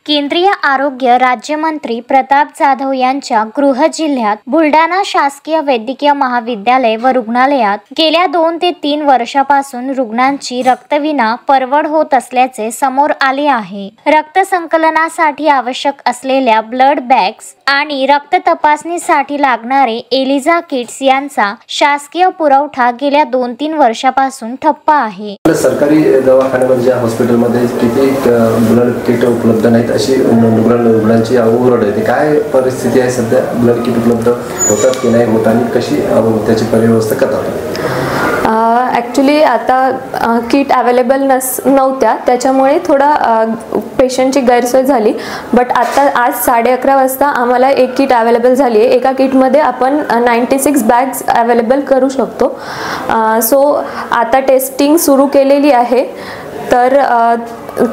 केंद्रीय आरोग्य राज्यमंत्री प्रताप जाधव यांच्या गृह जिल्ह्यात बुलढाणा शासकीय वैद्यकीय महाविद्यालय व रुग्णालयात गेल्या 2 ते 3 वर्षापासून रुग्णांची रक्तविना परवड होत असल्याचे समोर आले आहे। रक्त संकलनासाठी आवश्यक असलेल्या ब्लड बॅग्स आणि रक्त तपासणीसाठी लागणारे एलिझा किट्स यांचा शासकीय पुरवठा गेल्या 2-3 वर्षापासून ठप्प आहे। सरकारी दवाखान्यामध्ये हॉस्पिटलमध्ये किती ब्लड किट उपलब्ध नाहीत अशी रुग्णांची ओरड आहे। काय परिस्थिती आहे सध्या? ब्लड किट उपलब्ध होतात की नाही होत आणि कशी त्याची परिव्यवस्था करतात? ॲक्च्युली आता किट अवेलेबल नव्हत्या, त्याच्यामुळे थोडा पेशंटची गैरसोय झाली। बट आता आज 11:30 वाजता आम्हाला एक किट अवेलेबल झाली आहे। एका किटमध्ये आपण 96 बॅग्स अवेलेबल करू शकतो। सो आता टेस्टिंग सुरू केलेली आहे, तर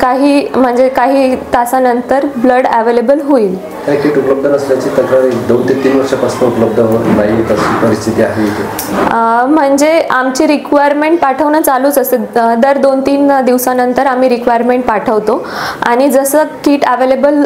काही तासानंतर ब्लड अवेलेबल होईल। किट उपलब्ध नसल्याची तक्रार 2 ते 3 वर्षापासून उपलब्ध नाही अशी परिस्थिती आहे। म्हणजे आमची रिक्वायरमेंट पाठवणं चालूच असते। दर 2-3 दिवसानंतर आम्ही रिक्वायरमेंट पाठवतो आणि जसं किट अवेलेबल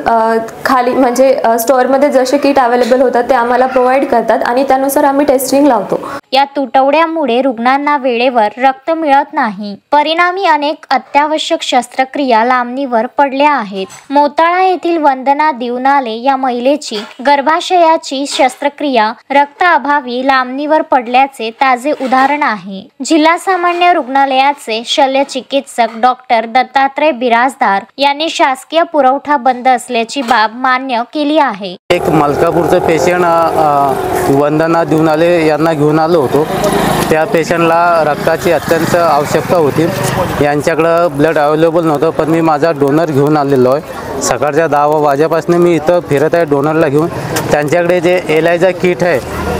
खाली म्हणजे स्टोअरमध्ये जसे किट अवेलेबल होतात ते आम्हाला प्रोव्हाइड करतात आणि त्यानुसार आम्ही टेस्टिंग लावतो। या तुटवड्यामुळे रुग्णांना वेळेवर रक्त मिळत नाही, परिणामी अनेक अत्यावश्यक शस्त्रक्रिया लांबणीवर पडल्या आहेत। मोताळा येथील वंदना दिवनाले या महिलेची गर्भाशयाची शस्त्रक्रिया रक्ताअभावी लांबणीवर पडल्याचे ताजे उदाहरण आहे। जिल्हा सामान्य रुग्णालयाचे शल्यचिकित्सक डॉक्टर दत्तात्रय बिराजदार यांनी शासकीय पुरवठा बंद असल्याची बाब मान्य केली आहे। एक मलकापूरचा पेशंट वंदना दिवनाले यांना घेऊन आलो होतो। त्या पेशंटला रक्ताची अत्यंत आवश्यकता होती। यांच्याकडे ब्लड अवेलेबल नव्हतं, पण मी माझा डोनर घेऊन आलेलो आहे। सकाळच्या 10 वाजेपासून मी इथं फिरत आहे डोनरला घेऊन। त्यांच्याकडे जे एलायझा किट आहे,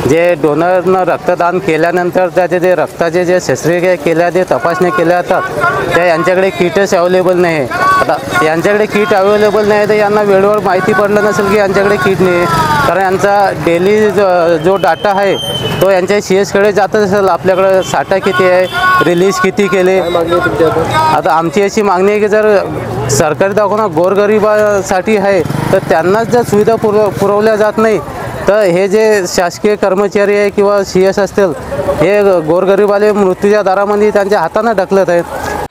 जे डोनरनं रक्तदान केल्यानंतर त्याचे जे रक्ताचे जे शस्त्रक्रिया केल्या जे तपासण्या केल्या जातात त्या यांच्याकडे किटच अवेलेबल नाही आहे। आता यांच्याकडे किट अवेलेबल नाही तर यांना वेळेवर माहिती पडलं नसेल की यांच्याकडे किट नाही, कारण यांचा डेली जो डाटा आहे तो यांच्या CS कडे जात असेल। आपल्याकडे साठा किती आहे, रिलीज किती केले। आता आमची अशी मागणी आहे की जर सरकारी दवाखाना गोरगरिबासाठी आहे तर त्यांनाच जर सुविधा पुरवल्या जात नाही तर हे जे शासकीय कर्मचारी आहे किंवा CS असतील हे गोरगरिबाले मृत्यूच्या दारामध्ये त्यांच्या हाताने ढकलत आहेत।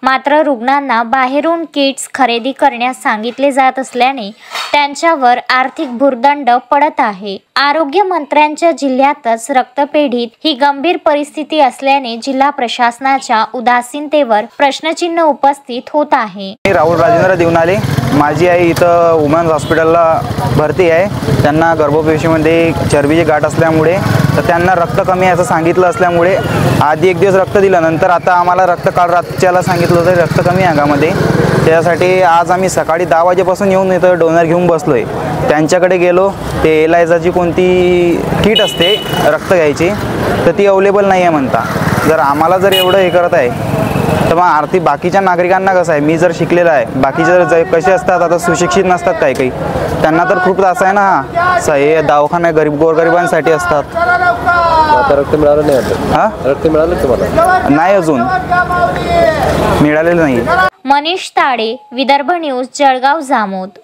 मात्र रुग्णांना बाहेरून किट्स खरेदी करण्यास सांगितले जात असल्याने त्यांच्यावर आर्थिक भुर्दंड पडत आहे। आरोग्य मंत्र्यांच्या जिल्ह्यातच रक्तपेढीत ही गंभीर परिस्थिती असल्याने जिल्हा प्रशासनाच्या उदासीनतेवर प्रश्नचिन्ह उपस्थित होत आहे। राहुल राजेंद्र दिवनाले, माझी आई इथं वुमन्स हॉस्पिटलला भरती आहे। त्यांना गर्भपिशवीमध्ये चरबीची गाठ असल्यामुळे तर त्यांना रक्त कमी असं सांगितलं असल्यामुळे आधी एक दिवस रक्त दिलं, नंतर आता आम्हाला रक्त काल रातच्याला सांगितलं होतं रक्त कमी आहे अंगामध्ये। त्यासाठी आज आम्ही सकाळी 10 वाजेपासून येऊन इथं डोनर घेऊन बसलो आहे। त्यांच्याकडे गेलो, ते एलायझाची कोणती किट असते रक्त घ्यायची तर ती अवेलेबल नाही आहे म्हणता। जर आम्हाला जर एवढं हे करत आहे तर मग आरती बाकीच्या नागरिकांना कसं आहे? मी जर शिकलेला आहे, बाकीचे जर कसे असतात आता सुशिक्षित नसतात काही त्यांना तर खूप त्रास आहे ना। हे दवाखाने गोरगरिबांसाठी असतात। आता रक्त मिळालं नाही? हां, रक्त मिळालं तुम्हाला? नाही, अजून मिळालेलं नाही। मनीष ताडे, विदर्भ न्यूज, जळगाव जामोद।